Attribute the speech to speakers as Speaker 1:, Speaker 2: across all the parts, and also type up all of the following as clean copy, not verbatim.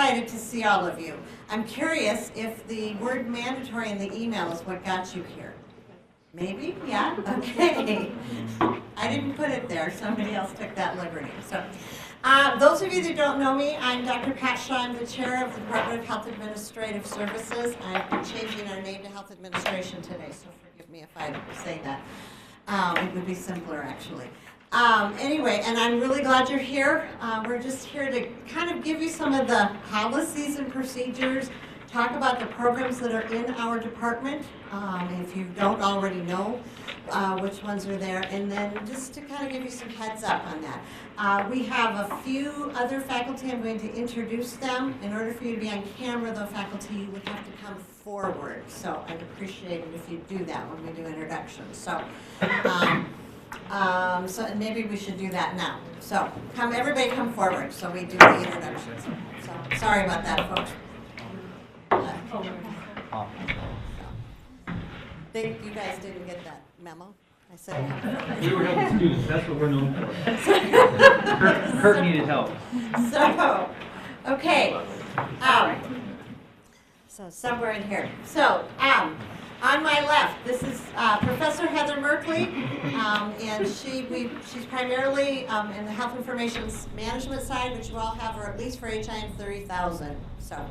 Speaker 1: excited to see all of you. I'm curious if the word mandatory in the email is what got you here. Maybe? Yeah? Okay. I didn't put it there. Somebody else took that liberty. So, those of you that don't know me, I'm Dr. Pat Shaw. I'm the chair of the Department of Health Administrative Services. I've been changing our name to Health Administration today, so forgive me if I say that. It would be simpler, actually. Anyway, and I'm really glad you're here. We're just here to kind of give you some of the policies and procedures, talk about the programs that are in our department, if you don't already know which ones are there, and then just to kind of give you some heads up on that. We have a few other faculty. I'm going to introduce them. In order for you to be on camera, though, faculty would have to come forward, so I'd appreciate it if you do that when we do introductions. So. So maybe we should do that now. So everybody come forward so we do the introductions. So sorry about that, folks. You guys didn't get that memo? I said
Speaker 2: we were helping students. That's what we're known for. Kurt needed help.
Speaker 1: So, okay. So somewhere in here. So, on my left, this is Professor Heather Merkley, and she's primarily in the health information management side, which you all have her at least for HIM 30,000. So,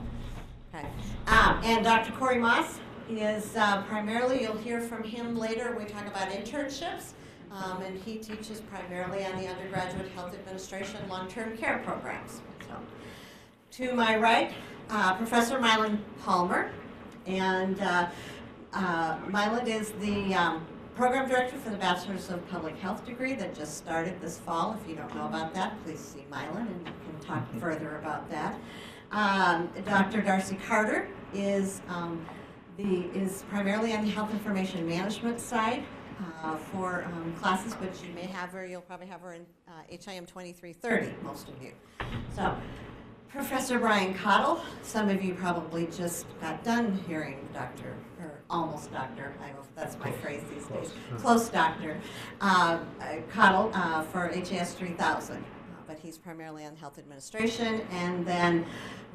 Speaker 1: okay. And Dr. Corey Moss is primarily, you'll hear from him later when we talk about internships, and he teaches primarily on the undergraduate health administration long-term care programs. So, to my right, Professor Mylan Palmer, and Mylan is the program director for the Bachelor's of Public Health degree that just started this fall. If you don't know about that, please see Mylan and you can talk further about that. Dr. Darcy Carter is primarily on the health information management side for classes, but you may have her, you'll probably have her in HIM 2330, most of you. So, Professor Brian Cottle, some of you probably just got done hearing doctor, or almost doctor, that's my phrase these days, close doctor, Cottle for HAS 3000, but he's primarily on health administration, and then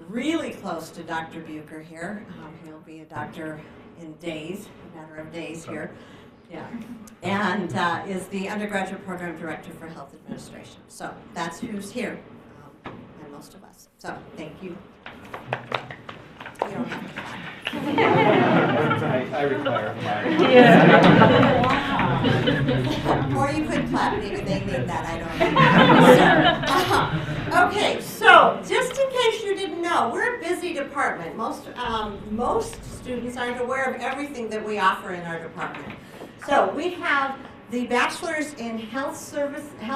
Speaker 1: really close to Dr. Bucher here. He'll be a doctor in days, a matter of days here. Yeah, and is the undergraduate program director for health administration. So that's who's here, and most of us. So thank you. You don't have to clap.
Speaker 2: I require mine.
Speaker 1: Yeah. Or you could clap. Maybe they need that. I don't know. Okay, so just in case you didn't know, we're a busy department. Most students aren't aware of everything that we offer in our department. So we have the Bachelor's in Health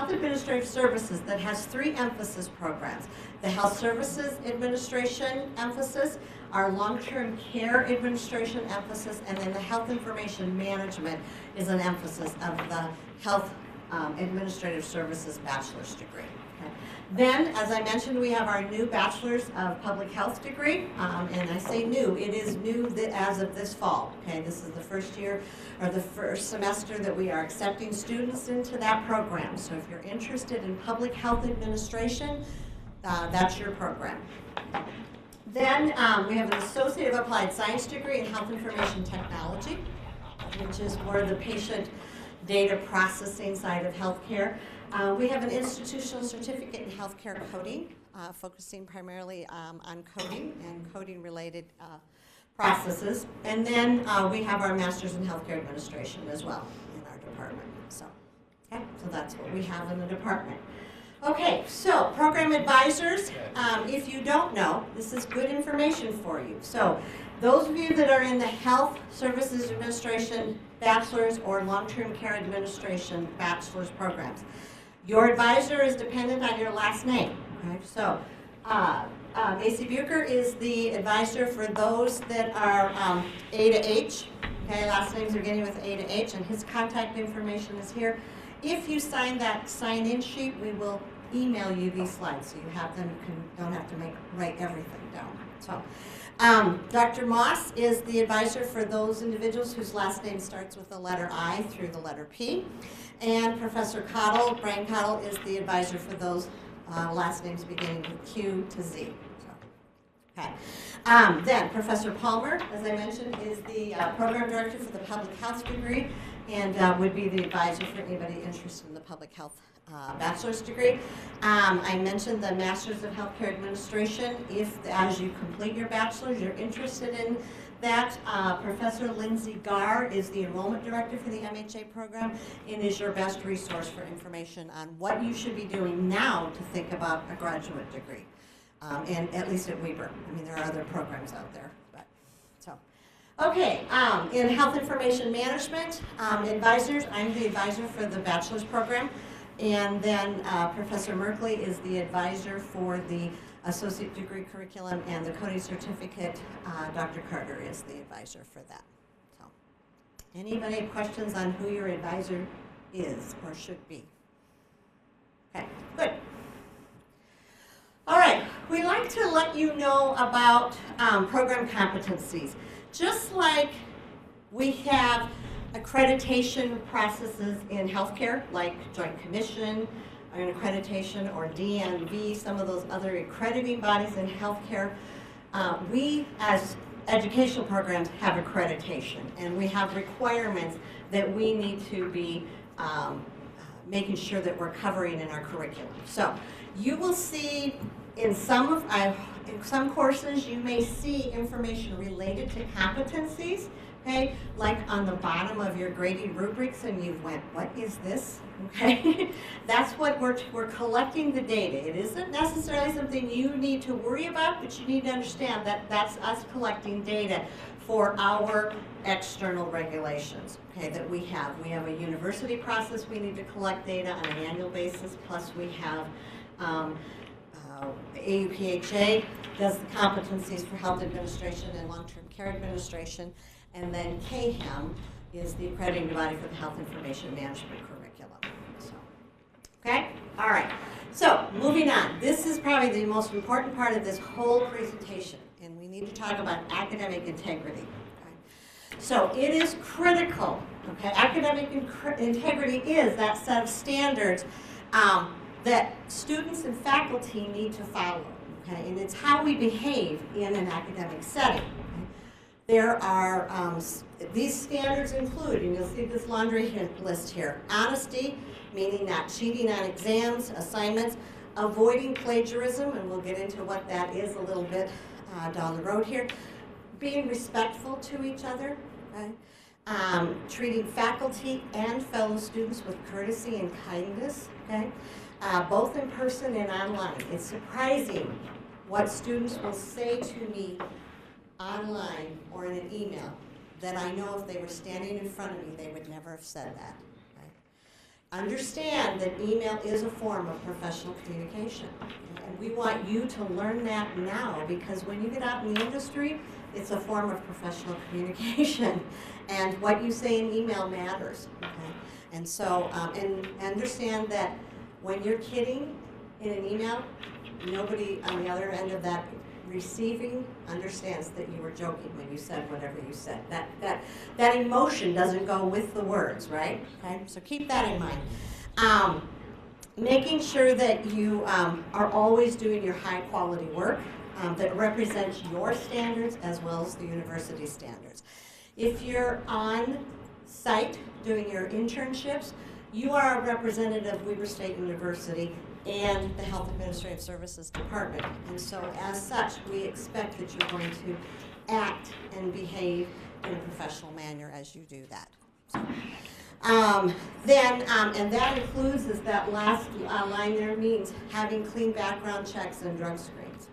Speaker 1: Administrative Services that has 3 emphasis programs. The Health Services Administration emphasis, our Long-Term Care Administration emphasis, and then the Health Information Management is an emphasis of the Health Administrative Services Bachelor's degree. Okay. Then, as I mentioned, we have our new Bachelor's of Public Health degree, and I say new, it is new as of this fall. Okay, this is the first year, or the first semester that we are accepting students into that program. So if you're interested in public health administration, that's your program. Then we have an Associate of Applied Science degree in Health Information Technology, which is more the patient data processing side of healthcare. We have an institutional certificate in healthcare coding, focusing primarily on coding and coding-related processes. And then we have our Master's in Healthcare Administration as well in our department. So that's what we have in the department. Okay, so program advisors, if you don't know, this is good information for you. So those of you that are in the Health Services Administration Bachelor's or Long-Term Care Administration Bachelor's programs, your advisor is dependent on your last name. Okay? So Macy Bucher is the advisor for those that are A to H. Okay, last names are beginning with A to H, and his contact information is here. If you sign that sign-in sheet, we will email you these slides so you have them. You don't have to write everything down. So, Dr. Moss is the advisor for those individuals whose last name starts with the letter I through the letter P. And Professor Cottle, Brian Cottle, is the advisor for those last names beginning with Q to Z. So, Okay. Then Professor Palmer, as I mentioned, is the program director for the public health degree and would be the advisor for anybody interested in the public health bachelor's degree. I mentioned the Masters of Healthcare Administration. If, as you complete your bachelor's, you're interested in that, Professor Lindsay Garr is the enrollment director for the MHA program and is your best resource for information on what you should be doing now to think about a graduate degree. And at least at Weber. I mean, there are other programs out there, but so. Okay, in health information management, advisors, I'm the advisor for the bachelor's program. And then Professor Merkley is the advisor for the associate degree curriculum and the coding certificate. Dr. Carter is the advisor for that. So, anybody have questions on who your advisor is or should be? Okay, good. All right, we like to let you know about program competencies. Just like we have accreditation processes in healthcare, like Joint Commission, or an accreditation, or DNV, some of those other accrediting bodies in healthcare, we as educational programs have accreditation, and we have requirements that we need to be making sure that we're covering in our curriculum. So you will see in some courses, you may see information related to competencies, okay? Like on the bottom of your grading rubrics, and you went, what is this? Okay, that's what we're collecting the data. It isn't necessarily something you need to worry about, but you need to understand that that's us collecting data for our external regulations, okay, that we have. We have a university process we need to collect data on an annual basis, plus we have AUPHA does the competencies for health administration and long-term care administration, and then CAHEM is the accrediting body for the health information management curriculum. So, okay, all right. So moving on, this is probably the most important part of this whole presentation, and we need to talk about academic integrity. Okay? So it is critical. Okay, academic integrity is that set of standards that students and faculty need to follow, okay? And it's how we behave in an academic setting. Okay? There are, these standards include, and you'll see this laundry list here, honesty, meaning not cheating on exams, assignments, avoiding plagiarism, and we'll get into what that is a little bit down the road here, being respectful to each other, okay? Treating faculty and fellow students with courtesy and kindness, okay? Both in person and online. It's surprising what students will say to me online or in an email that I know if they were standing in front of me, they would never have said that. Right? Understand that email is a form of professional communication. And we want you to learn that now, because when you get out in the industry, it's a form of professional communication. And what you say in email matters. Okay? And so, and understand that when you're kidding in an email, nobody on the other end of that receiving understands that you were joking when you said whatever you said. That emotion doesn't go with the words, right? Okay, so keep that in mind. Making sure that you are always doing your high quality work that represents your standards as well as the university standards. If you're on site doing your internships, you are a representative of Weber State University and the Health Administrative Services Department. And so as such, we expect that you're going to act and behave in a professional manner as you do that. So, and that includes, is that last line there means having clean background checks and drug screens,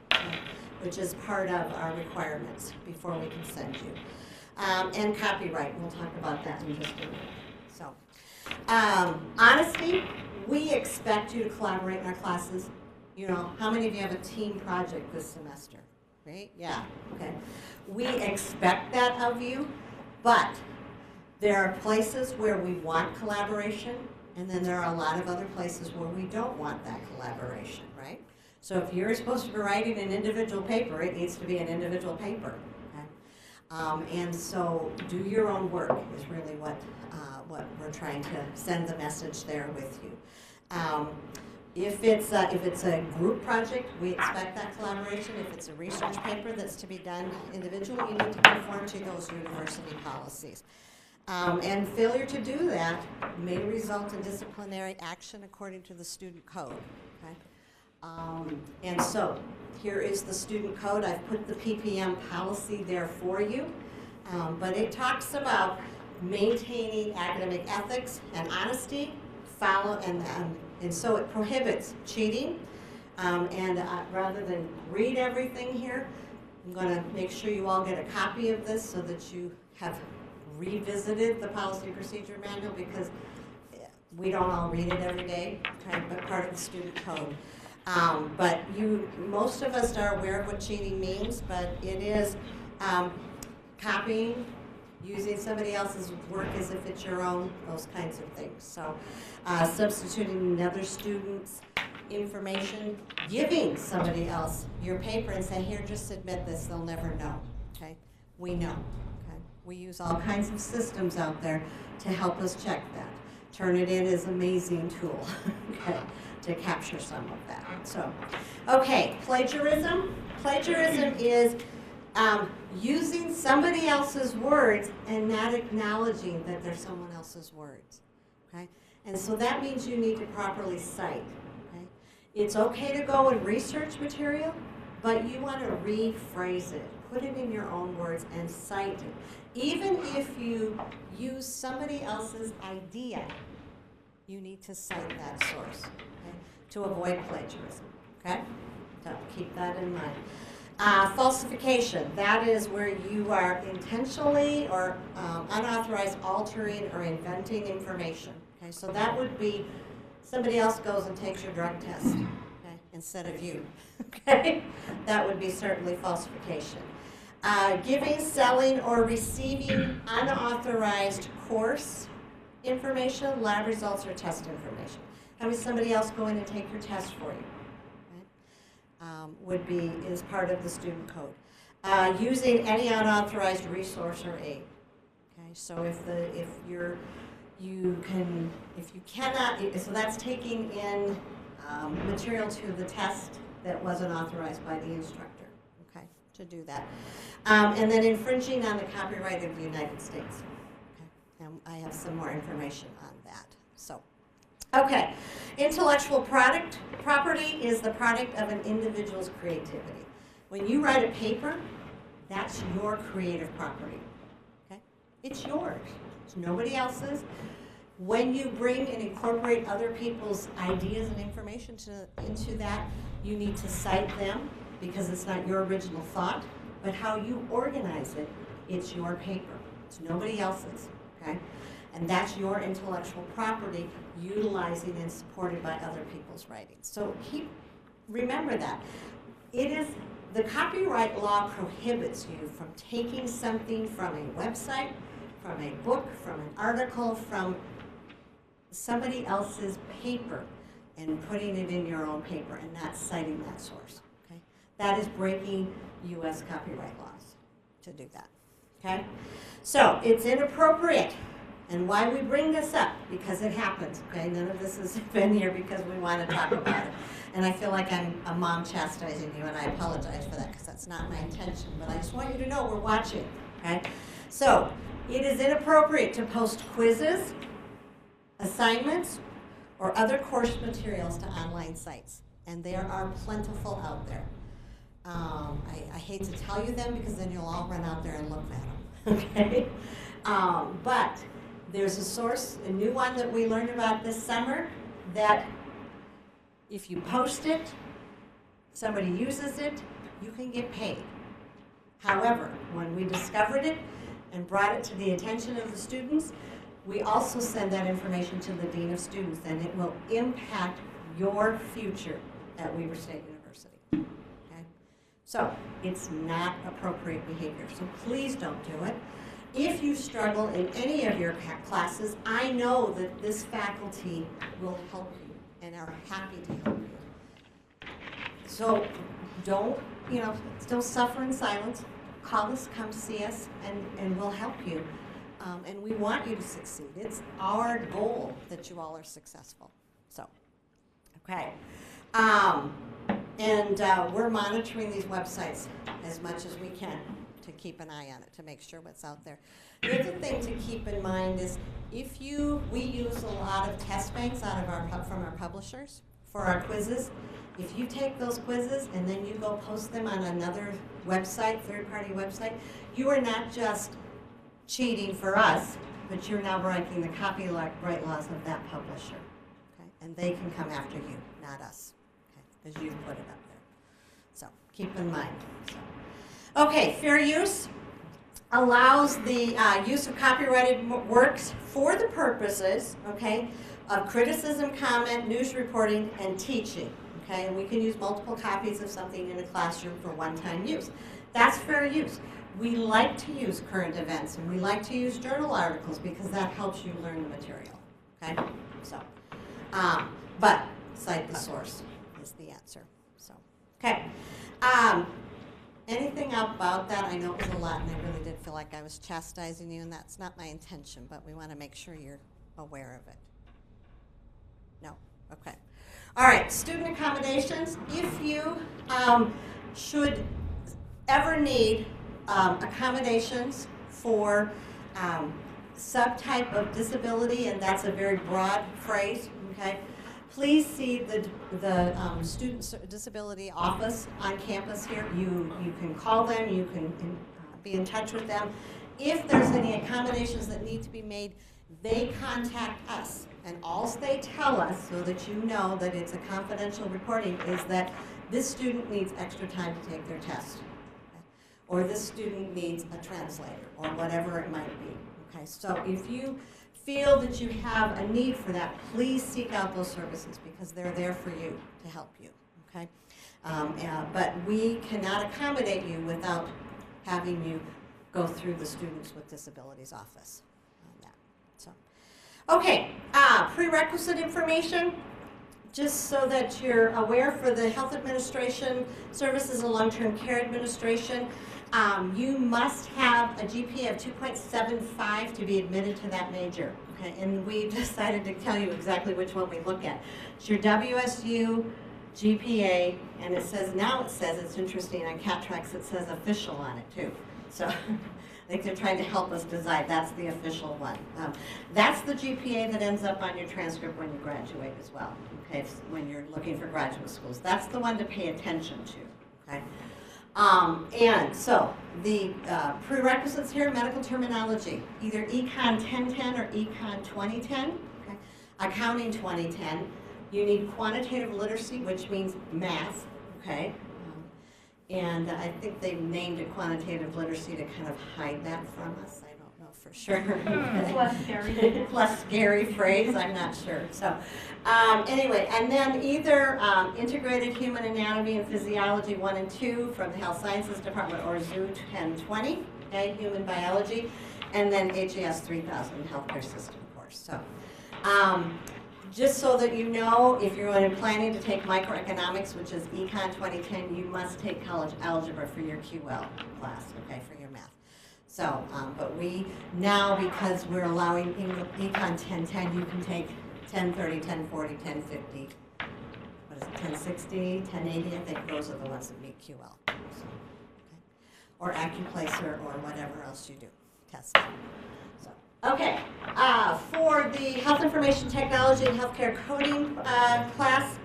Speaker 1: which is part of our requirements before we can send you. And copyright, we'll talk about that in just a minute. So, honesty, we expect you to collaborate in our classes. You know, how many of you have a team project this semester? Right? Yeah, okay. We expect that of you, but there are places where we want collaboration, and then there are a lot of other places where we don't want that collaboration, right? So if you're supposed to be writing an individual paper, it needs to be an individual paper. Okay? And so do your own work is really what we're trying to send the message there with you. If it's a group project, we expect that collaboration. If it's a research paper that's to be done individually, you need to conform to those university policies. And failure to do that may result in disciplinary action according to the student code. Okay? And so here is the student code. I've put the PPM policy there for you, but it talks about maintaining academic ethics and honesty, and so it prohibits cheating. Rather than read everything here, I'm going to make sure you all get a copy of this so that you have revisited the policy procedure manual, because we don't all read it every day, kind of part of the student code. But most of us are aware of what cheating means, but it is copying, using somebody else's work as if it's your own, those kinds of things. So substituting another student's information, giving somebody else your paper and say, here, just submit this, they'll never know, okay? We know, okay? We use all kinds of systems out there to help us check that. Turnitin is an amazing tool, okay, to capture some of that. So, okay, plagiarism. Plagiarism is using somebody else's words and not acknowledging that they're someone else's words, okay? And so that means you need to properly cite, okay? It's okay to go and research material, but you want to rephrase it, put it in your own words and cite it. Even if you use somebody else's idea, you need to cite that source, okay, to avoid plagiarism, okay? So keep that in mind. Falsification, that is where you are intentionally or unauthorized altering or inventing information. Okay, so that would be somebody else goes and takes your drug test, okay, instead of you. Okay, that would be certainly falsification. Giving, selling, or receiving unauthorized course information, lab results, or test information. Having somebody else go in and take your test for you. Is part of the student code. Using any unauthorized resource or aid. Okay, so if you cannot, so that's taking in material to the test that wasn't authorized by the instructor. Okay, to do that, and then infringing on the copyright of the United States. Okay, and I have some more information on that. So. Okay, intellectual property is the product of an individual's creativity. When you write a paper, that's your creative property, okay? It's yours, it's nobody else's. When you bring and incorporate other people's ideas and information into that, you need to cite them because it's not your original thought, but how you organize it, it's your paper. It's nobody else's, okay? And that's your intellectual property utilizing and supported by other people's writings. So remember that. The copyright law prohibits you from taking something from a website, from a book, from an article, from somebody else's paper and putting it in your own paper and not citing that source, okay? That is breaking U.S. copyright laws to do that, okay? So it's inappropriate. And why we bring this up, because it happens, okay? None of this has been here because we want to talk about it. And I feel like I'm a mom chastising you, and I apologize for that because that's not my intention. But I just want you to know we're watching, okay? So it is inappropriate to post quizzes, assignments, or other course materials to online sites. And there are plentiful out there. I hate to tell you them because then you'll all run out there and look at them, okay? But there's a source, a new one that we learned about this summer, that if you post it, somebody uses it, you can get paid. However, when we discovered it and brought it to the attention of the students, we also send that information to the Dean of Students, and it will impact your future at Weber State University. Okay? So it's not appropriate behavior, so please don't do it. If you struggle in any of your classes, I know that this faculty will help you and are happy to help you. So don't suffer in silence. Call us, come see us, and we'll help you. And we want you to succeed. It's our goal that you all are successful. So, Okay. And we're monitoring these websites as much as we can to keep an eye on it, to make sure what's out there. The other thing to keep in mind is we use a lot of test banks from our publishers for our quizzes. If you take those quizzes and then you go post them on another website, third-party website, you are not just cheating for us, but you're now breaking the copyright laws of that publisher. Okay? And they can come after you, not us, because you put it up there. So keep in mind. So. Okay, fair use allows the use of copyrighted works for the purposes, okay, of criticism, comment, news reporting, and teaching. Okay, and we can use multiple copies of something in a classroom for one-time use. That's fair use. We like to use current events, and we like to use journal articles because that helps you learn the material. Okay, so, but cite the source is the answer. So, okay. Anything about that? I know it was a lot, and I really did feel like I was chastising you, and that's not my intention, but we want to make sure you're aware of it. No? Okay. All right, student accommodations. If you should ever need accommodations for subtype of disability, and that's a very broad phrase, okay? Please see the Student Disability Office on campus here. You can call them, you can be in touch with them. If there's any accommodations that need to be made, they contact us. And all they tell us, so that you know that it's a confidential reporting, is that this student needs extra time to take their test. Okay? Or this student needs a translator, or whatever it might be. Okay, so if you feel that you have a need for that, please seek out those services because they're there for you to help you, okay? But we cannot accommodate you without having you go through the Students with Disabilities office on that. So, okay, prerequisite information, just so that you're aware for the Health Administration Services and Long-Term Care Administration, you must have a GPA of 2.75 to be admitted to that major. Okay, and we decided to tell you exactly which one we look at. It's your WSU GPA, and it says, it's interesting, on Catrax it says official on it too. So I think they're trying to help us decide that's the official one. That's the GPA that ends up on your transcript when you graduate as well, okay, when you're looking for graduate schools. That's the one to pay attention to, okay? And so the prerequisites here, medical terminology, either Econ 1010 or Econ 2010, okay? Accounting 2010. You need quantitative literacy, which means math, okay? And I think they named it quantitative literacy to kind of hide that from us. I don't know for sure.
Speaker 3: It's less scary.
Speaker 1: Less scary phrase, I'm not sure. So anyway, and then either Integrated Human Anatomy and Physiology 1 and 2 from the Health Sciences Department, or ZOO 1020, okay, Human Biology, and then HAS 3000, Healthcare System course. So just so that you know, if you're planning to take microeconomics, which is Econ 2010, you must take college algebra for your QL class, okay, for your math. So, but we now, because we're allowing Econ 1010, you can take 1030, 1040, 1050, what is it, 1060, 1080, I think those are the ones that meet QL. So, okay. Or Accuplacer, or whatever else you do, testing. So, okay, for the Health Information Technology and Healthcare Coding class,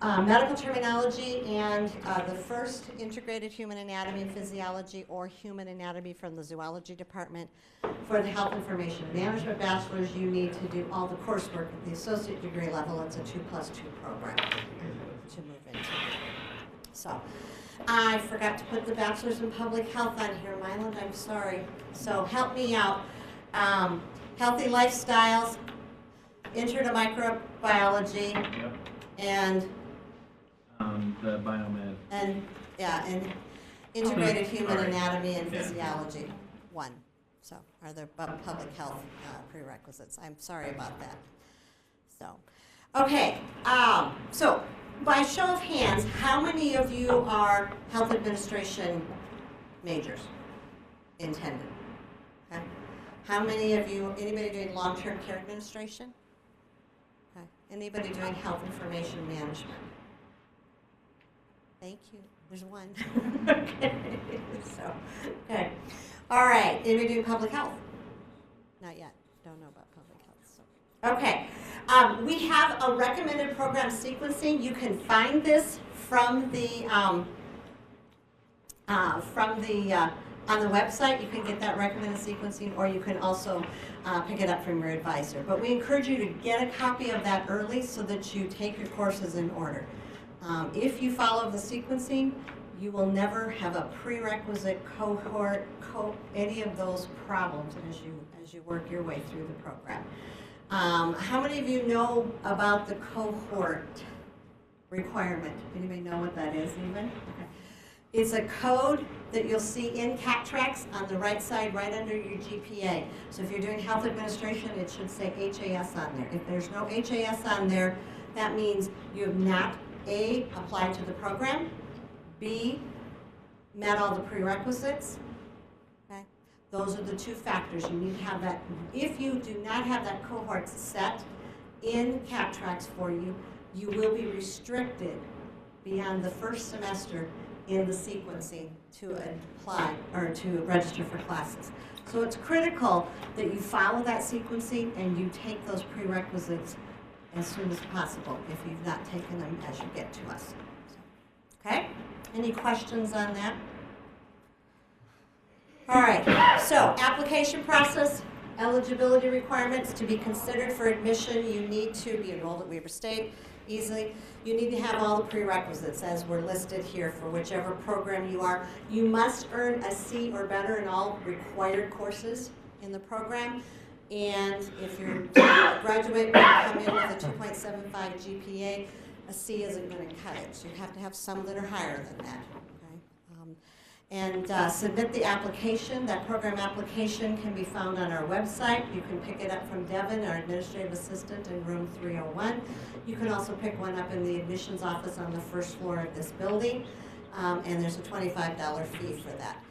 Speaker 1: medical terminology, and the first Integrated Human Anatomy and Physiology, or Human Anatomy from the Zoology Department. For the Health Information Management Bachelor's, you need to do all the coursework at the associate degree level. It's a 2+2 program to move into. So, I forgot to put the Bachelor's in Public Health on here, Myland, I'm sorry. So help me out. Healthy lifestyles, intro to microbiology,
Speaker 2: Yep.
Speaker 1: and
Speaker 2: The biomed.
Speaker 1: and integrated human anatomy and physiology, 1. So are there public health prerequisites? I'm sorry about that. So, okay. So by show of hands, how many of you are health administration majors intended? Okay. How many of you, anybody doing long-term care administration? Okay. Anybody doing health information management? Thank you. There's one. Okay. So, okay. All right. Anybody doing public health? Not yet. Don't know about public health. So. Okay. We have a recommended program sequencing. You can find this from the on the website. You can get that recommended sequencing, or you can also pick it up from your advisor. But we encourage you to get a copy of that early so that you take your courses in order. If you follow the sequencing, you will never have a prerequisite cohort, any of those problems as you work your way through the program. How many of you know about the cohort requirement? Anybody know what that is even? Okay. It's a code that you'll see in CapTrax on the right side, right under your GPA. So if you're doing health administration, it should say HAS on there. If there's no HAS on there, that means you have not, A, applied to the program, B, met all the prerequisites. Okay? Those are the two factors. You need to have that. If you do not have that cohort set in CapTrax for you, you will be restricted beyond the first semester in the sequencing to apply or to register for classes. So it's critical that you follow that sequencing and you take those prerequisites as soon as possible if you've not taken them as you get to us. Okay? Any questions on that? All right, so application process, eligibility requirements. To be considered for admission, you need to be enrolled at Weber State easily. You need to have all the prerequisites as were listed here for whichever program you are. You must earn a C or better in all required courses in the program. And if you're a graduate, you come in with a 2.75 GPA, a C isn't going to cut it. So you have to have some that are higher than that. And submit the application. That program application can be found on our website. You can pick it up from Devin, our administrative assistant, in room 301. You can also pick one up in the admissions office on the first floor of this building, and there's a $25 fee for that.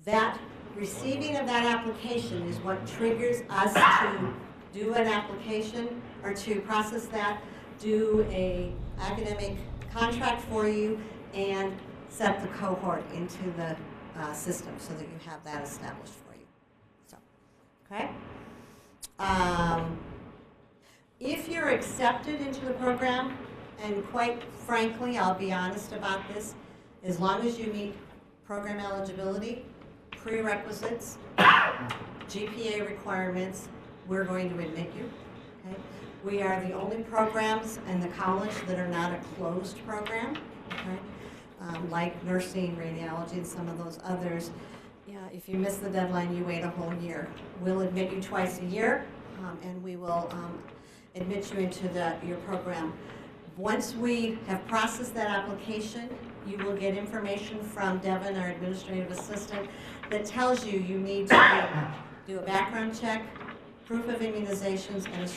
Speaker 1: That receiving of that application is what triggers us to do an application or to process that, do a academic contract for you, and set the cohort into the system so that you have that established for you. So, okay? If you're accepted into the program, and quite frankly, I'll be honest about this, as long as you meet program eligibility, prerequisites, GPA requirements, we're going to admit you. Okay? We are the only programs in the college that are not a closed program. Okay? Like nursing, radiology, and some of those others. Yeah, if you miss the deadline, you wait a whole year. We'll admit you twice a year, and we will admit you into your program. Once we have processed that application, you will get information from Devin, our administrative assistant, that tells you you need to do a background check, proof of immunizations, and a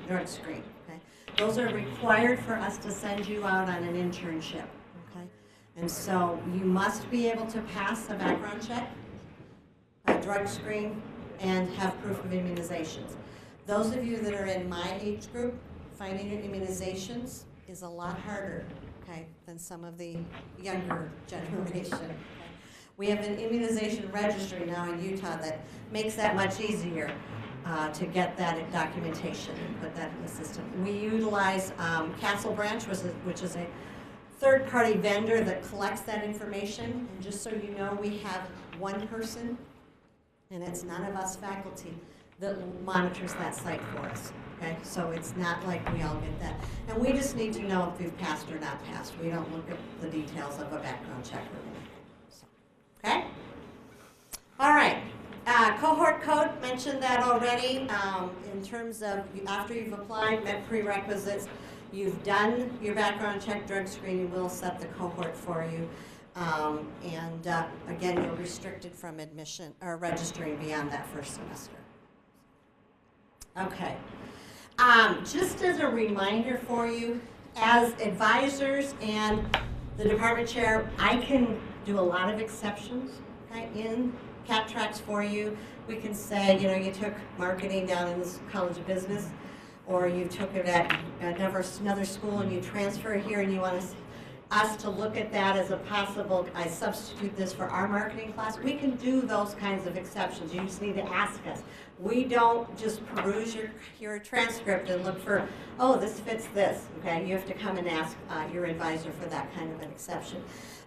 Speaker 1: drug screen. Okay? Those are required for us to send you out on an internship. And so you must be able to pass a background check, a drug screen, and have proof of immunizations. Those of you that are in my age group, finding your immunizations is a lot harder, okay, than some of the younger generation. Okay? We have an immunization registry now in Utah that makes that much easier to get that documentation and put that in the system. We utilize Castle Branch, which is a third-party vendor that collects that information. And just so you know, we have one person, and it's none of us faculty, that monitors that site for us. Okay, so it's not like we all get that. And we just need to know if you've passed or not passed. We don't look at the details of a background check or anything. So, okay? All right. Cohort code, mentioned that already. In terms of after you've applied, met prerequisites, you've done your background check, drug screening, we'll set the cohort for you. Again, you're restricted from admission or registering beyond that first semester. Okay. Just as a reminder for you, as advisors and the department chair, I can do a lot of exceptions, okay, in CapTrax for you. We can say, you know, you took marketing down in this College of Business. or you took it at another school and you transfer here and you want us to look at that as a possible, I substitute this for our marketing class, we can do those kinds of exceptions. You just need to ask us. We don't just peruse your transcript and look for, oh, this fits this, okay? You have to come and ask your advisor for that kind of an exception.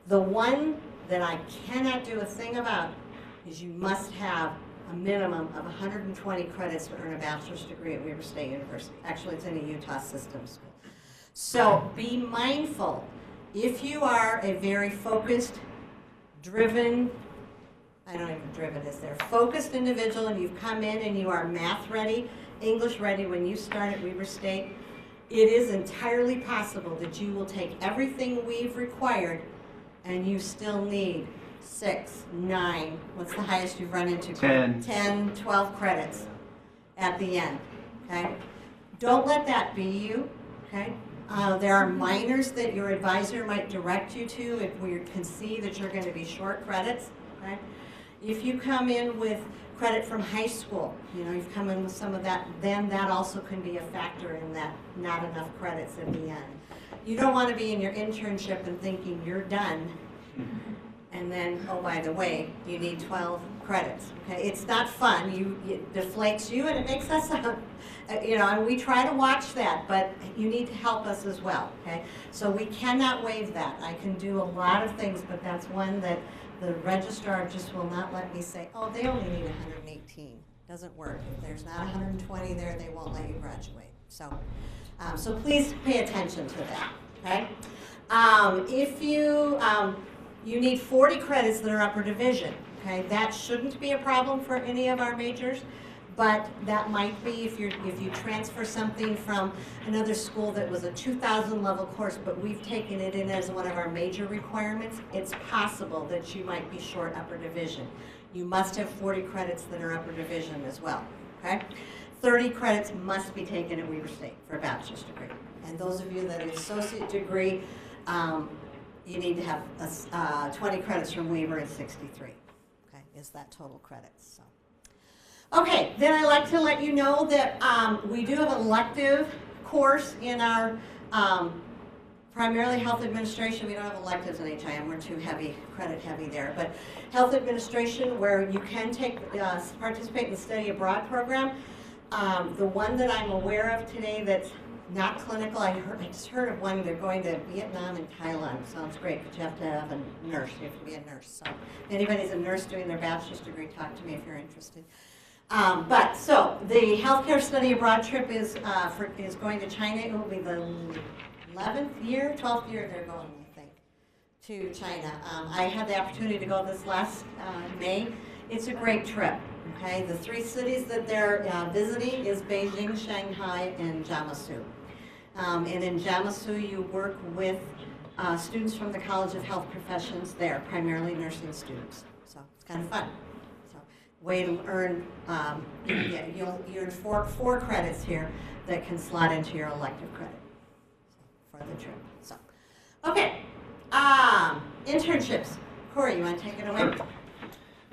Speaker 1: The one that I cannot do a thing about is you must have a minimum of 120 credits to earn a bachelor's degree at Weber State University. Actually, it's in a Utah system school. So be mindful. If you are a very focused, driven, I don't even driven is there, focused individual, and you've come in and you are math ready, English ready when you start at Weber State, it is entirely possible that you will take everything we've required and you still need 6, 9, what's the highest you've run into? 10, 12 credits at the end, okay? Don't let that be you, okay? There are minors that your advisor might direct you to if we can see that you're going to be short credits. Okay? If you come in with credit from high school, you know, you've come in with some of that, then that also can be a factor in that not enough credits at the end. You don't want to be in your internship and thinking you're done, and then, oh, by the way, you need 12 credits. Okay? It's not fun. It deflates you and it makes us you know, and we try to watch that, but you need to help us as well, okay? So we cannot waive that. I can do a lot of things, but that's one that the registrar just will not let me say, oh, they only need 118. Doesn't work. If there's not 120 there, they won't let you graduate. So, so please pay attention to that, okay? If you need 40 credits that are upper division, okay? That shouldn't be a problem for any of our majors. But that might be if you transfer something from another school that was a 2,000 level course, but we've taken it in as one of our major requirements, it's possible that you might be short upper division. You must have 40 credits that are upper division as well, okay? 30 credits must be taken at Weber State for a bachelor's degree. And those of you that are associate degree, you need to have 20 credits from Weber and 63, okay, is that total credits, so. Okay, then I'd like to let you know that we do have an elective course in our primarily health administration. We don't have electives in HIM, we're too heavy, credit heavy there. But health administration, where you can participate in the study abroad program. The one that I'm aware of today that's not clinical, I just heard of one, they're going to Vietnam and Thailand. Sounds great, but you have to have a nurse, you have to be a nurse. So if anybody's a nurse doing their bachelor's degree, talk to me if you're interested. So the healthcare study abroad trip is going to China. It will be the 12th year they're going, I think, to China. I had the opportunity to go this last May. It's a great trip. Okay, the 3 cities that they're visiting is Beijing, Shanghai, and Jiangsu. And in Jiangsu, you work with students from the College of Health Professions there, primarily nursing students. So it's kind of fun. Way to earn, you'll earn four credits here that can slot into your elective credit for the trip. So, okay, internships. Corey, you want to take it away?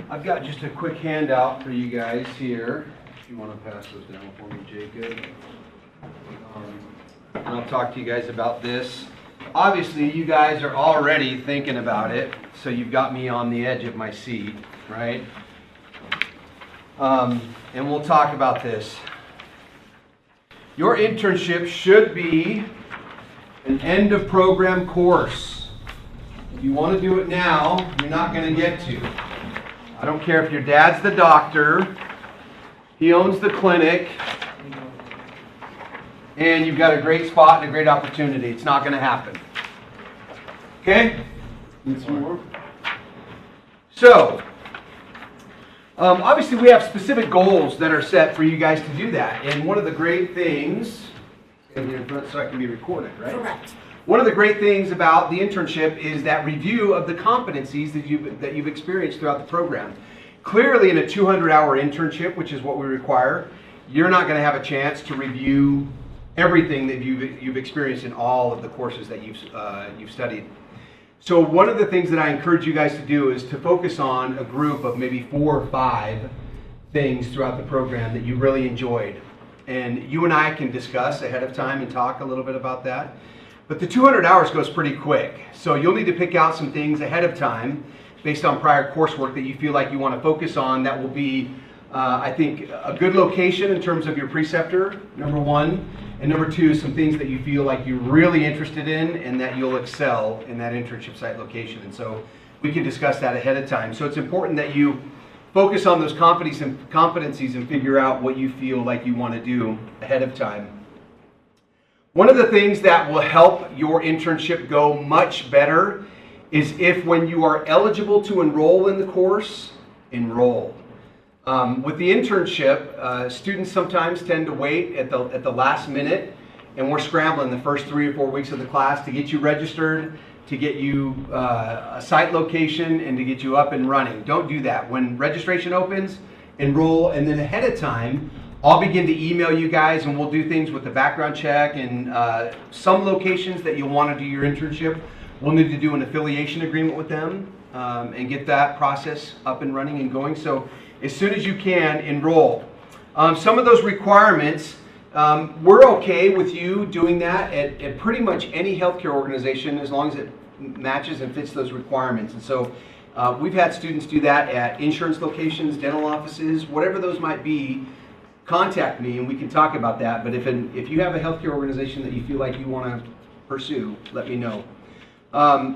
Speaker 4: I've got just a quick handout for you guys here. If you want to pass those down for me, Jacob. And I'll talk to you guys about this. Obviously, you guys are already thinking about it, so you've got me on the edge of my seat, right? And we'll talk about this. Your internship should be an end of program course. If you want to do it now, you're not going to get to. I don't care if your dad's the doctor, he owns the clinic, and you've got a great spot and a great opportunity. It's not going to happen. Okay? Need some more? So, obviously we have specific goals that are set for you guys to do that. And one of the great things, and in front so I can be recorded, right?
Speaker 1: Correct.
Speaker 4: One of the great things about the internship is that review of the competencies that you've experienced throughout the program. Clearly in a 200-hour internship, which is what we require, you're not going to have a chance to review everything that you've experienced in all of the courses that you've studied. So one of the things that I encourage you guys to do is to focus on a group of maybe 4 or 5 things throughout the program that you really enjoyed. and you and I can discuss ahead of time and talk a little bit about that. But the 200 hours goes pretty quick, so you'll need to pick out some things ahead of time based on prior coursework that you feel like you want to focus on. That will be, I think, a good location in terms of your preceptor, number one, and number two, some things that you feel like you're really interested in and that you'll excel in that internship site location. And so we can discuss that ahead of time. So it's important that you focus on those competencies and figure out what you feel like you want to do ahead of time. One of the things that will help your internship go much better is if, when you are eligible to enroll in the course, enroll. With the internship, students sometimes tend to wait at the last minute, and we're scrambling the first 3 or 4 weeks of the class to get you registered, to get you a site location, and to get you up and running. Don't do that. When registration opens, enroll, and then ahead of time, I'll begin to email you guys, and we'll do things with the background check, and some locations that you'll want to do your internship, we'll need to do an affiliation agreement with them and get that process up and running and going. So as soon as you can, enroll. Some of those requirements, we're okay with you doing that at pretty much any healthcare organization as long as it matches and fits those requirements. And so we've had students do that at insurance locations, dental offices, whatever those might be. Contact me and we can talk about that. But if you have a healthcare organization that you feel like you want to pursue, let me know.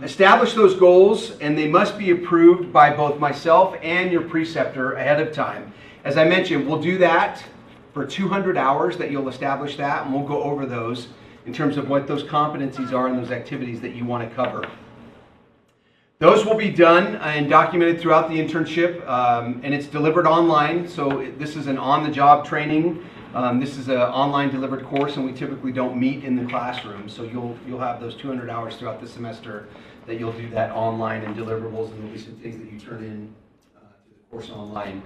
Speaker 4: Establish those goals, and they must be approved by both myself and your preceptor ahead of time. As I mentioned, we'll do that for 200 hours that you'll establish that, and we'll go over those in terms of what those competencies are and those activities that you want to cover. Those will be done and documented throughout the internship, and it's delivered online. So this is an on-the-job training. This is an online delivered course, and we typically don't meet in the classroom. So you'll have those 200 hours throughout the semester that you'll do that online and deliverables, and there'll be some things that you turn in to the course online.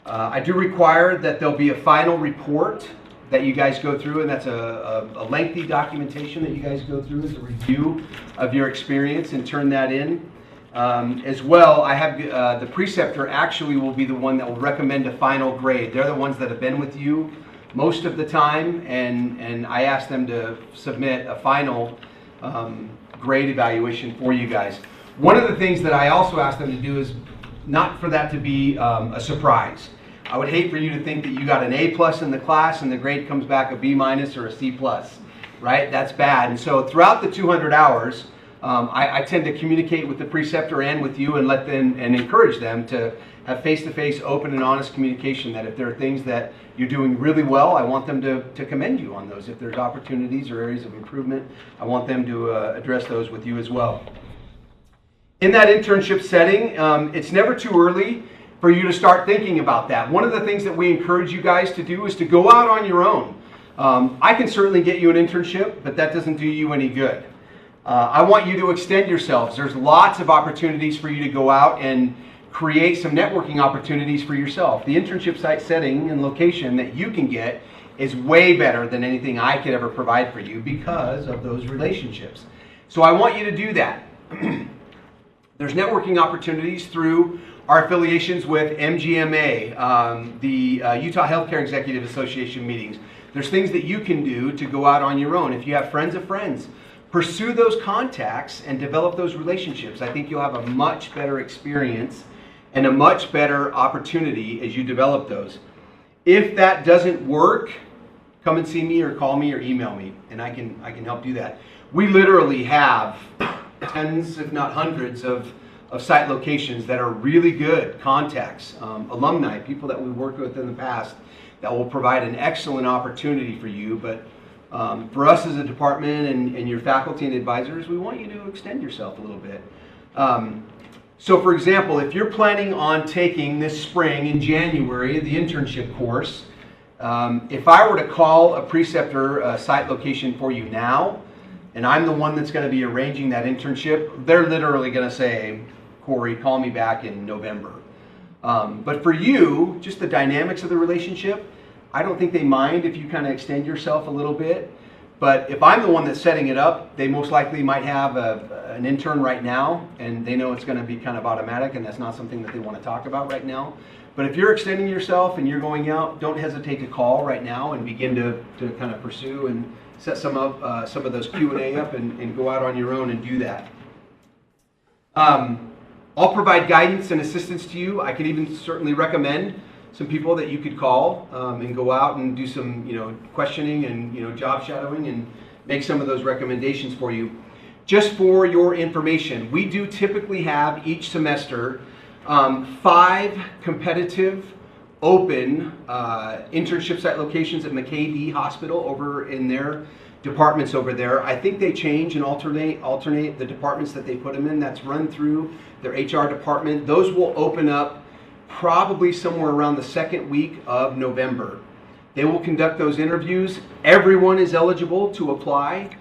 Speaker 4: I do require that there'll be a final report that you guys go through, and that's a lengthy documentation that you guys go through as a review of your experience and turn that in. As well, I have the preceptor actually will be the one that will recommend a final grade. They're the ones that have been with you most of the time, and I ask them to submit a final grade evaluation for you guys. One of the things that I also ask them to do is not for that to be a surprise. I would hate for you to think that you got an A+ in the class and the grade comes back a B- or a C+, right? That's bad. And so throughout the 200 hours, I tend to communicate with the preceptor and with you and let them and encourage them to have face-to-face, open and honest communication, that if there are things that you're doing really well, I want them to commend you on those. If there's opportunities or areas of improvement, I want them to address those with you as well. In that internship setting, it's never too early for you to start thinking about that. One of the things that we encourage you guys to do is to go out on your own. I can certainly get you an internship, but that doesn't do you any good. I want you to extend yourselves. There's lots of opportunities for you to go out and create some networking opportunities for yourself. The internship site setting and location that you can get is way better than anything I could ever provide for you because of those relationships. So I want you to do that. There's networking opportunities through our affiliations with MGMA, the Utah Healthcare Executive Association meetings. There's things that you can do to go out on your own. If you have friends of friends, pursue those contacts and develop those relationships. I think you'll have a much better experience and a much better opportunity as you develop those. If that doesn't work, come and see me or call me or email me, and I can help do that. We literally have tens, if not hundreds, of site locations that are really good contacts, alumni, people that we've worked with in the past that will provide an excellent opportunity for you. But for us as a department and your faculty and advisors, we want you to extend yourself a little bit. So for example, if you're planning on taking this spring in January the internship course, if I were to call a preceptor site location for you now, and I'm the one that's going to be arranging that internship, they're literally going to say, Corey, call me back in November. But for you, just the dynamics of the relationship, I don't think they mind if you kind of extend yourself a little bit. But if I'm the one that's setting it up, they most likely might have an intern right now, and they know it's going to be kind of automatic, and that's not something that they want to talk about right now. But if you're extending yourself and you're going out, don't hesitate to call right now and begin to kind of pursue and set some of those Q&A up and go out on your own and do that. I'll provide guidance and assistance to you. I could even certainly recommend some people that you could call and go out and do some, questioning and, job shadowing and make some of those recommendations for you. Just for your information, we do typically have each semester 5 competitive open internship site locations at McKay-Dee Hospital over in their departments over there. I think they change and alternate the departments that they put them in. That's run through their HR department. Those will open up probably somewhere around the second week of November. They will conduct those interviews. Everyone is eligible to apply,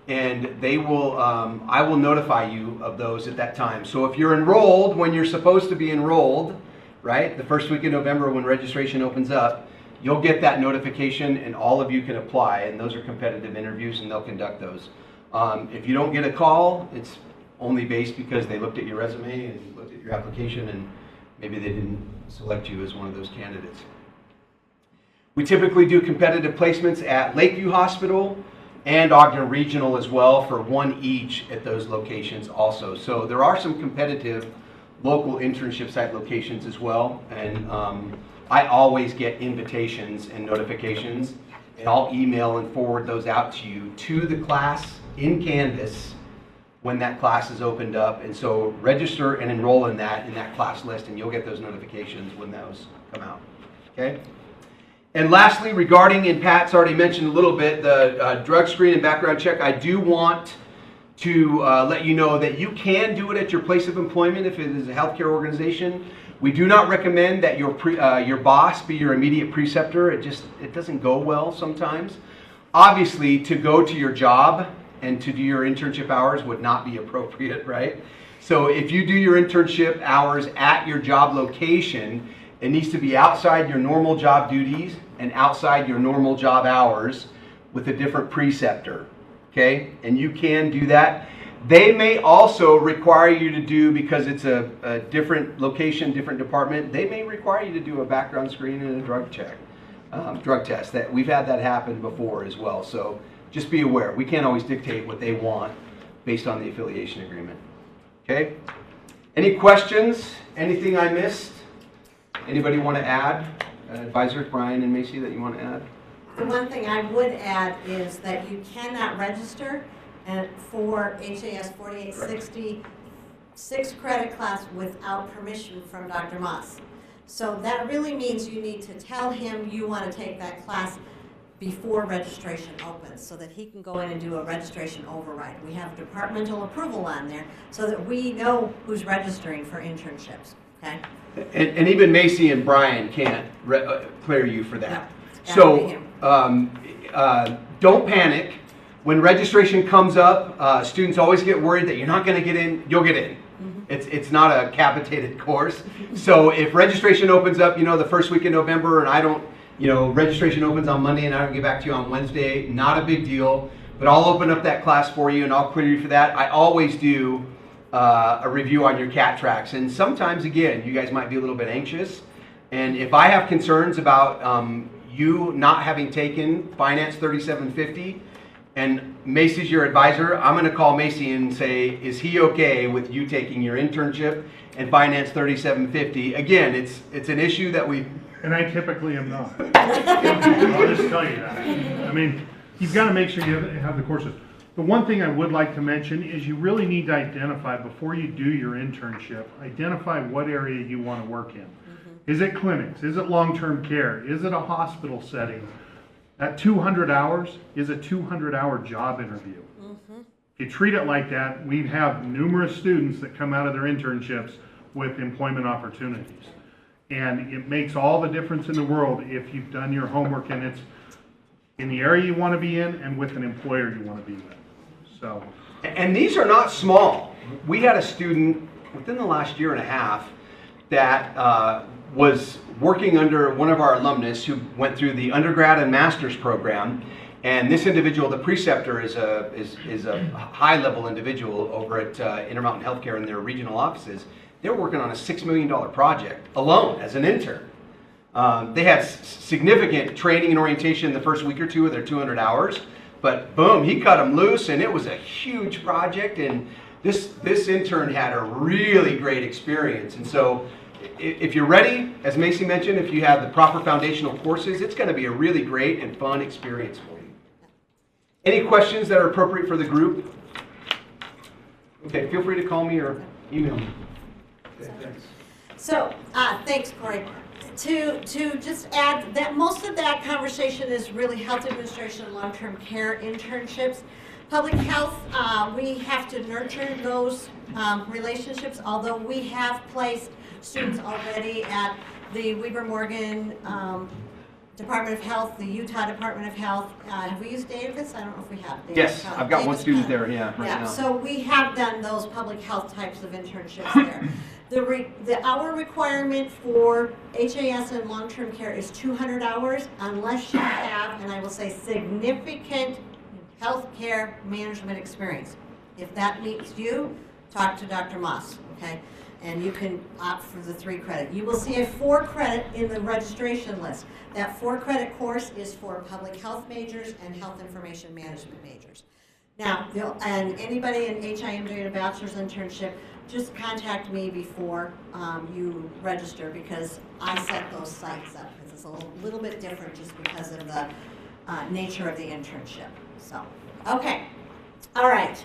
Speaker 4: and they will. I will notify you of those at that time. So if you're enrolled when you're supposed to be enrolled, right, the first week of November when registration opens up, you'll get that notification, and all of you can apply. And those are competitive interviews, and they'll conduct those. If you don't get a call, it's only based because they looked at your resume and looked at your application, and maybe they didn't select you as one of those candidates. We typically do competitive placements at Lakeview Hospital and Ogden Regional as well, for 1 each at those locations also. So there are some competitive local internship site locations as well. And I always get invitations and notifications, and I'll email and forward those out to you to the class in Canvas when that class is opened up. And so register and enroll in that class list, and you'll get those notifications when those come out. Okay? And lastly, regarding, and Pat's already mentioned a little bit, the drug screen and background check, I do want to let you know that you can do it at your place of employment if it is a healthcare organization. We do not recommend that your boss be your immediate preceptor. It doesn't go well sometimes. Obviously, to go to your job and to do your internship hours would not be appropriate, right? So if you do your internship hours at your job location, it needs to be outside your normal job duties and outside your normal job hours with a different preceptor, okay? And you can do that. They may also require you to do, because it's a different location, different department, they may require you to do a background screen and a drug check, drug test. That we've had that happen before as well. So just be aware, we can't always dictate what they want based on the affiliation agreement. Okay? Any questions? Anything I missed? Anybody want to add? Advisors, Brian and Macy, that you want to add?
Speaker 1: The one thing I would add is that you cannot register for HAS 4860 6-credit class without permission from Dr. Moss. So that really means you need to tell him you want to take that class before registration opens, so that he can go in and do a registration override. We have departmental approval on there so that we know who's registering for internships, okay?
Speaker 4: And even Macy and Brian can't clear you for that.
Speaker 1: No,
Speaker 4: so don't panic. When registration comes up, students always get worried that you're not going to get in. You'll get in. It's not a capitated course. So if registration opens up, the first week in November, and I don't, registration opens on Monday and I don't get back to you on Wednesday, not a big deal. But I'll open up that class for you and I'll clear you for that. I always do a review on your CAT tracks. And sometimes, again, you guys might be a little bit anxious. And if I have concerns about you not having taken Finance 3750, and Macy's your advisor, I'm going to call Macy and say, is he okay with you taking your internship and Finance 3750? Again, it's an issue that we...
Speaker 5: And I typically am not. I'll just tell you that. I mean, you've got to make sure you have the courses. The one thing I would like to mention is you really need to identify, before you do your internship, identify what area you want to work in. Is it clinics? Is it long-term care? Is it a hospital setting? That 200 hours is a 200-hour job interview. If you treat it like that, we have numerous students that come out of their internships with employment opportunities. And it makes all the difference in the world if you've done your homework and it's in the area you want to be in and with an employer you want to be with. So.
Speaker 4: And these are not small. We had a student within the last year and a half that was working under one of our alumnus who went through the undergrad and master's program, And this individual, the preceptor, is a high-level individual over at Intermountain Healthcare in their regional offices. They're working on a $6 million project alone as an intern. They had significant training and orientation the first week or two of their 200 hours, but boom, he cut them loose, and it was a huge project. And this intern had a really great experience. And so, if you're ready, as Macy mentioned, if you have the proper foundational courses, it's going to be a really great and fun experience for you. Any questions that are appropriate for the group? Okay, feel free to call me or email me. Okay, thanks.
Speaker 1: So, thanks, Corey. To just add that most of that conversation is really health administration and long-term care internships. Public health, we have to nurture those relationships, although we have placed students already at the Weber Morgan Department of Health, the Utah Department of Health. Have we used Davis? I don't know if we have.
Speaker 4: Yes, I've got one student there, right now.
Speaker 1: So we have done those public health types of internships there. The hour requirement for HAS and long-term care is 200 hours unless you have, and I will say, significant healthcare management experience. If that meets you, talk to Dr. Moss, okay? And you can opt for the 3 credit. You will see a 4 credit in the registration list. That 4 credit course is for public health majors and health information management majors. Now, and anybody in HIM doing a bachelor's internship, just contact me before you register, because I set those sites up. It's a little bit different just because of the nature of the internship. So, okay. All right.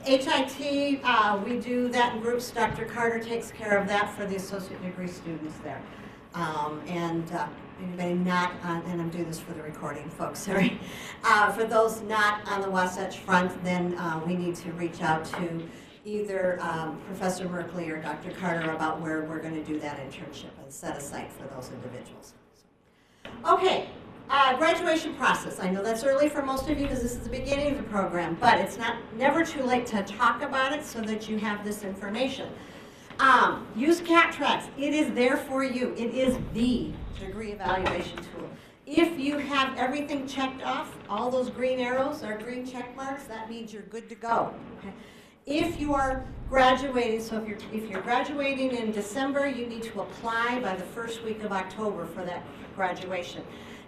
Speaker 1: HIT, we do that in groups. Dr. Carter takes care of that for the associate degree students there. Anybody not on, and I'm doing this for the recording, folks, sorry. For those not on the Wasatch Front, then we need to reach out to either Professor Merkley or Dr. Carter about where we're going to do that internship and set a site for those individuals. Okay. Graduation process. I know that's early for most of you because this is the beginning of the program, but it's never too late to talk about it so that you have this information. Use CAT-TRACS. It is there for you. It is the degree evaluation tool. If you have everything checked off, all those green arrows or green check marks, that means you're good to go. Okay? If you are graduating, so if you're graduating in December, you need to apply by the first week of October for that graduation.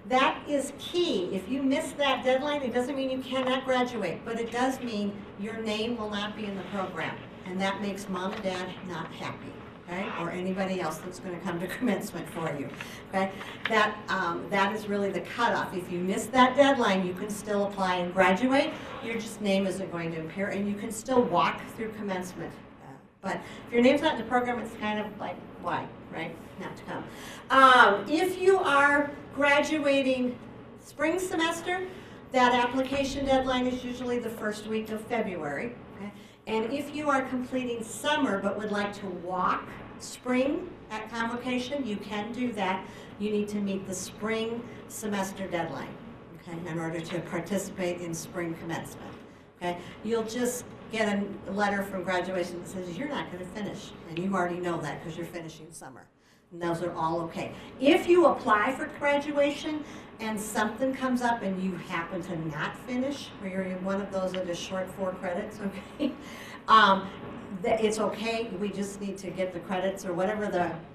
Speaker 1: That is key. If you miss that deadline, it doesn't mean you cannot graduate, but it does mean your name will not be in the program. And that makes mom and dad not happy, okay? Or anybody else that's going to come to commencement for you, okay? That is really the cutoff. If you miss that deadline, you can still apply and graduate. Your just name isn't going to appear, and you can still walk through commencement. But if your name's not in the program, it's kind of like, why, right? Not to come. If you are graduating spring semester, that application deadline is usually the first week of February. Okay? And if you are completing summer but would like to walk spring at convocation, you can do that. You need to meet the spring semester deadline, okay, in order to participate in spring commencement. Okay? You'll just get a letter from graduation that says you're not going to finish, and you already know that because you're finishing summer. And those are all okay. If you apply for graduation and something comes up and you happen to not finish, or you're in one of those that is short 4 credits, okay, it's okay. We just need to get the credits or whatever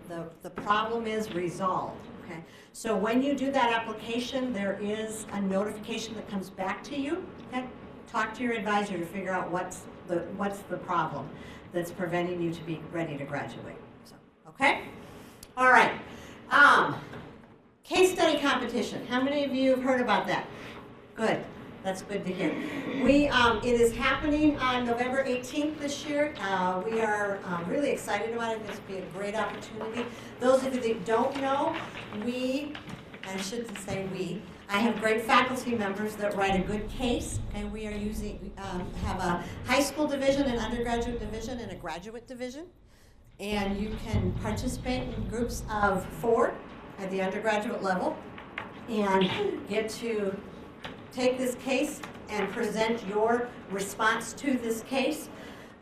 Speaker 1: the problem is resolved. Okay. So when you do that application, there is a notification that comes back to you. Okay. Talk to your advisor to figure out what's the problem that's preventing you to be ready to graduate. So, okay. All right. Case study competition. How many of you have heard about that? Good. That's good to hear. It is happening on November 18th this year. We are really excited about it. This will be a great opportunity. Those of you that don't know, I shouldn't say I have great faculty members that write a good case, and we are have a high school division, an undergraduate division, and a graduate division. And you can participate in groups of 4 at the undergraduate level and get to take this case and present your response to this case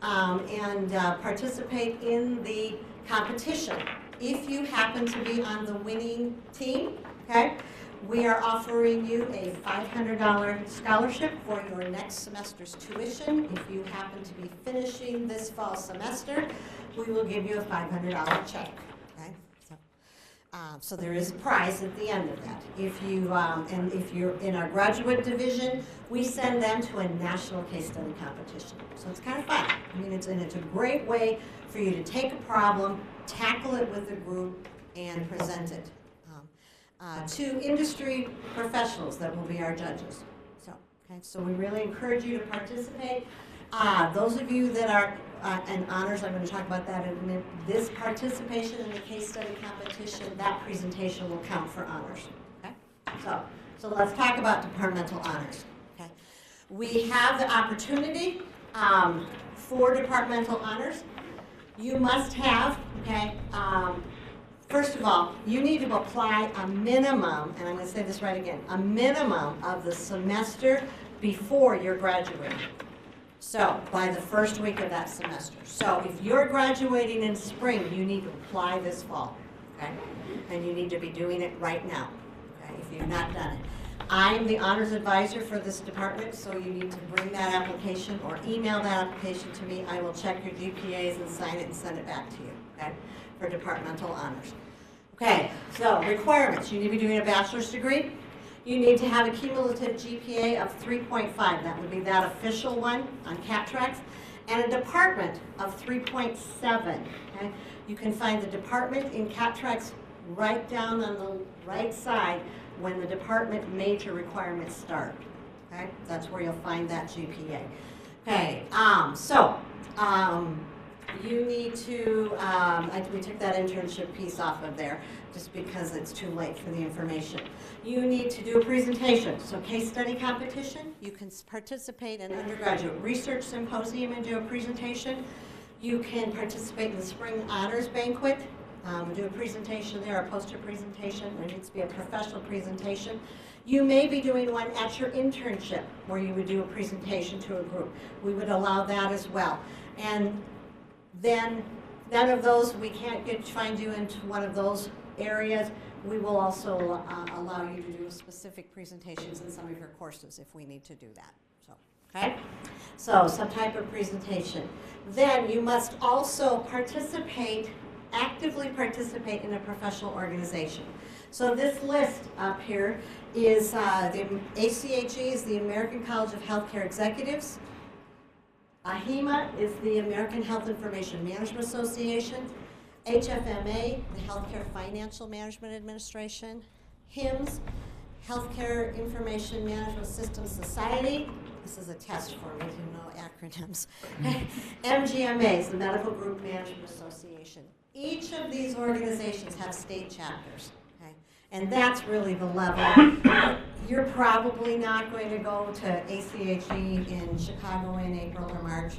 Speaker 1: and participate in the competition. If you happen to be on the winning team, okay, we are offering you a $500 scholarship for your next semester's tuition. If you happen to be finishing this fall semester, we will give you a $500 check, okay? So there is a prize at the end of that. If you, and if you're in our graduate division, we send them to a national case study competition. So it's kind of fun. I mean, it's a great way for you to take a problem, tackle it with a group, and present it to industry professionals that will be our judges. So, okay, so we really encourage you to participate. Those of you that are in honors, I'm going to talk about that in a minute. This participation in the case study competition, that presentation will count for honors. Okay, so let's talk about departmental honors. Okay, we have the opportunity for departmental honors. You must have, okay. First of all, you need to apply a minimum, and I'm going to say this right again, a minimum of the semester before you're graduating. So, by the first week of that semester. So, if you're graduating in spring, you need to apply this fall, okay? And you need to be doing it right now, okay, if you've not done it. I'm the honors advisor for this department, so you need to bring that application or email that application to me. I will check your GPAs and sign it and send it back to you, okay, for departmental honors. Okay, so requirements. You need to be doing a bachelor's degree. You need to have a cumulative GPA of 3.5. That would be that official one on CapTrax. And a department of 3.7. Okay? You can find the department in CapTrax right down on the right side when the department major requirements start. Okay? That's where you'll find that GPA. Okay, you need to, we took that internship piece off of there just because it's too late for the information. You need to do a presentation. So case study competition, you can participate in undergraduate research symposium and do a presentation. You can participate in the spring honors banquet, do a presentation there, a poster presentation. There needs to be a professional presentation. You may be doing one at your internship where you would do a presentation to a group. We would allow that as well. And then none of those, we can't find you into one of those areas. We will also allow you to do specific presentations in some of your courses if we need to do that. So, okay? So some type of presentation. Then you must also participate, actively participate in a professional organization. So this list up here is the ACHE is the American College of Healthcare Executives. AHIMA is the American Health Information Management Association. HFMA, the Healthcare Financial Management Administration. HIMSS, Healthcare Information Management Systems Society. This is a test for me to know acronyms. MGMA is the Medical Group Management Association. Each of these organizations have state chapters. And that's really the level. You're probably not going to go to ACHE in Chicago in April or March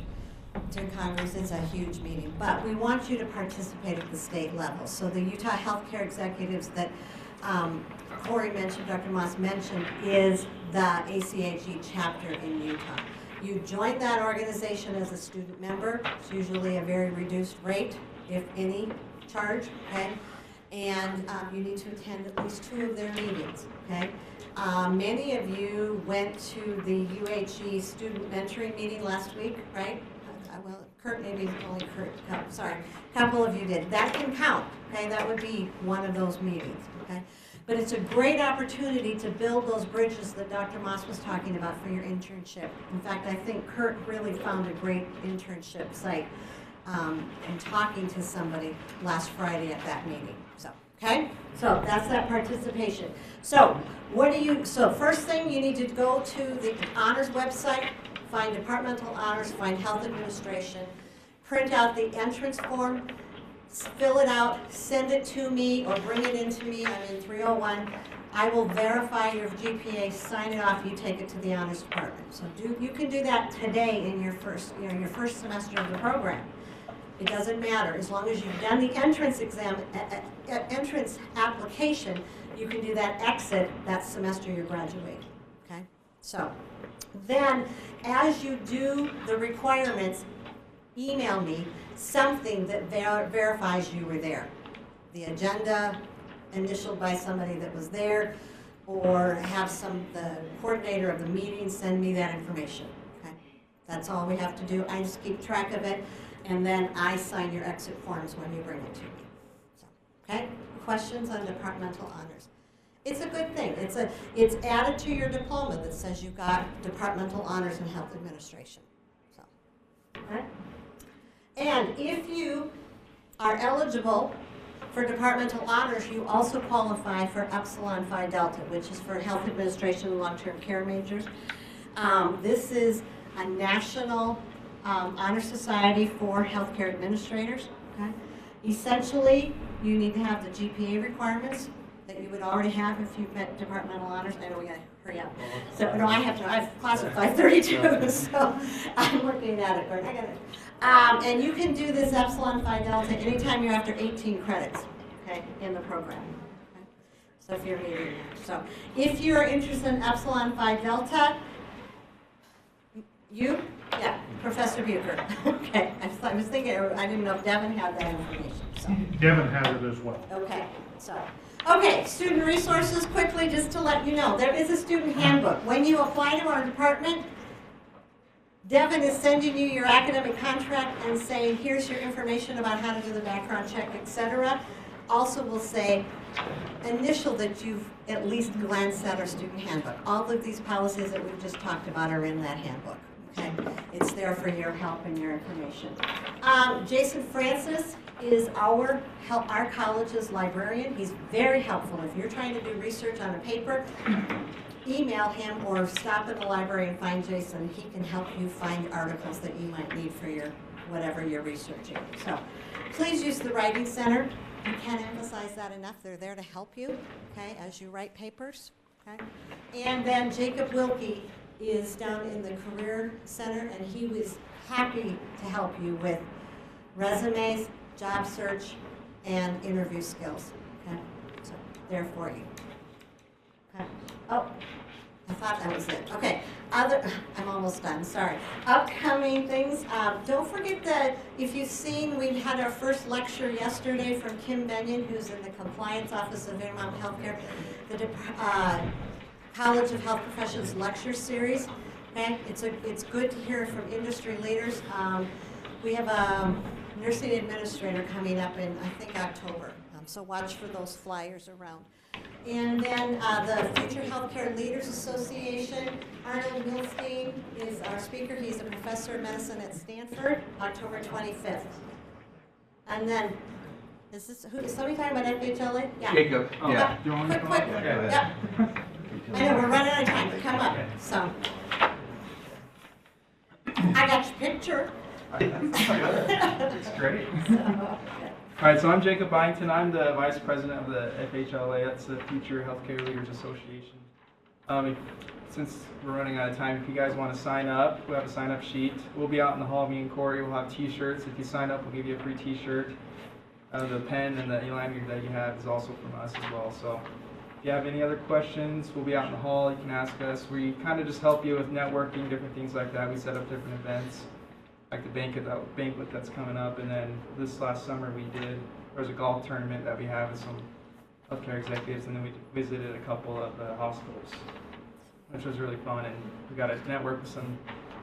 Speaker 1: to Congress. It's a huge meeting. But we want you to participate at the state level. So the Utah Healthcare Executives that Corey mentioned, Dr. Moss mentioned, is the ACHE chapter in Utah. You join that organization as a student member. It's usually a very reduced rate, if any, charge, okay? And you need to attend at least 2 of their meetings, okay? Many of you went to the UHE student mentoring meeting last week, right? Well, Kurt, maybe only Kurt, sorry, a couple of you did. That can count, okay? That would be one of those meetings, okay? But it's a great opportunity to build those bridges that Dr. Moss was talking about for your internship. In fact, I think Kurt really found a great internship site and talking to somebody last Friday at that meeting. So, okay? So that's that participation. So first thing, you need to go to the honors website, find departmental honors, find health administration, print out the entrance form, fill it out, send it to me or bring it in to me. I'm in 301. I will verify your GPA, sign it off, you take it to the honors department. So you can do that today in your first semester of the program. It doesn't matter. As long as you've done the entrance exam, entrance application, you can do that exit that semester you're graduating, okay? So then as you do the requirements, email me something that verifies you were there. The agenda initialed by somebody that was there, or have the coordinator of the meeting send me that information, okay? That's all we have to do. I just keep track of it, and then I sign your exit forms when you bring it to me. So, okay? Questions on departmental honors? It's a good thing. It's added to your diploma that says you got departmental honors in health administration. So, okay? And if you are eligible for departmental honors, you also qualify for Epsilon Phi Delta, which is for health administration and long-term care majors. This is a national honor society for healthcare administrators. Okay? Essentially, you need to have the GPA requirements that you would already have if you've met departmental honors. I know we gotta hurry up. So, no, I've classified 32, so I'm looking at it going, I got it. And you can do this Epsilon Phi Delta anytime you're after 18 credits, okay, in the program. Okay? So if you're meeting that. So if you're interested in Epsilon Phi Delta, yeah, Professor Bucher. Okay, I was thinking, I didn't know if Devin had that information. So.
Speaker 5: Devin has it as well.
Speaker 1: Okay, so, okay, student resources, quickly, just to let you know, there is a student handbook. When you apply to our department, Devin is sending you your academic contract and saying, here's your information about how to do the background check, etc. Also will say, initial that you've at least glanced at our student handbook. All of these policies that we've just talked about are in that handbook. Okay, it's there for your help and your information. Jason Francis is our college's librarian. He's very helpful. If you're trying to do research on a paper, email him or stop at the library and find Jason. He can help you find articles that you might need for your whatever you're researching. So please use the Writing Center. You can't emphasize that enough. They're there to help you, okay, as you write papers. Okay? And then Jacob Wilkie is down in the Career Center, and he was happy to help you with resumes, job search, and interview skills. Okay? So there for you. Okay. Oh, I thought that was it. Okay. I'm almost done. Sorry. Upcoming things. Don't forget that if you've seen, we had our first lecture yesterday from Kim Benyon, who's in the Compliance Office of Intermountain Healthcare, the College of Health Professions lecture series. Okay. It's good to hear from industry leaders. We have a nursing administrator coming up in, I think, October. So watch for those flyers around. And then the Future Healthcare Leaders Association, Arnold Milstein is our speaker. He's a professor of medicine at Stanford, October 25th. And then, is somebody talking about FHLA? Yeah.
Speaker 4: Jacob, yeah.
Speaker 2: Do you want me to
Speaker 1: Quick.
Speaker 2: come up?
Speaker 1: Yep. I know, we're running out of time. Come up. So, I got your picture.
Speaker 2: It's great.
Speaker 1: So,
Speaker 6: All right, so I'm Jacob Byington. I'm the Vice President of the FHLA. That's the Future Healthcare Leaders Association. Since we're running out of time, if you guys want to sign up, we'll have a sign-up sheet. We'll be out in the hall, me and Corey. We'll have T-shirts. If you sign up, we'll give you a free T-shirt. The pen and the e-lanyard that you have is also from us as well. So if you have any other questions, we'll be out in the hall. You can ask us. We kind of just help you with networking, different things like that. We set up different events, like the banquet that's coming up, and then this last summer there was a golf tournament that we have with some healthcare executives, and then we visited a couple of hospitals, which was really fun, and we got to network with some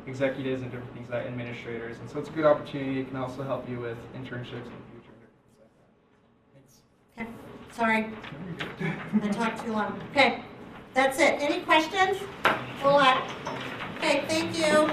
Speaker 6: executives and different things like administrators, and so it's a good opportunity. It can also help you with internships in the future and different things like that. Thanks.
Speaker 1: Okay. Sorry, I talked too long. Okay, that's it. Any questions? Okay, thank you.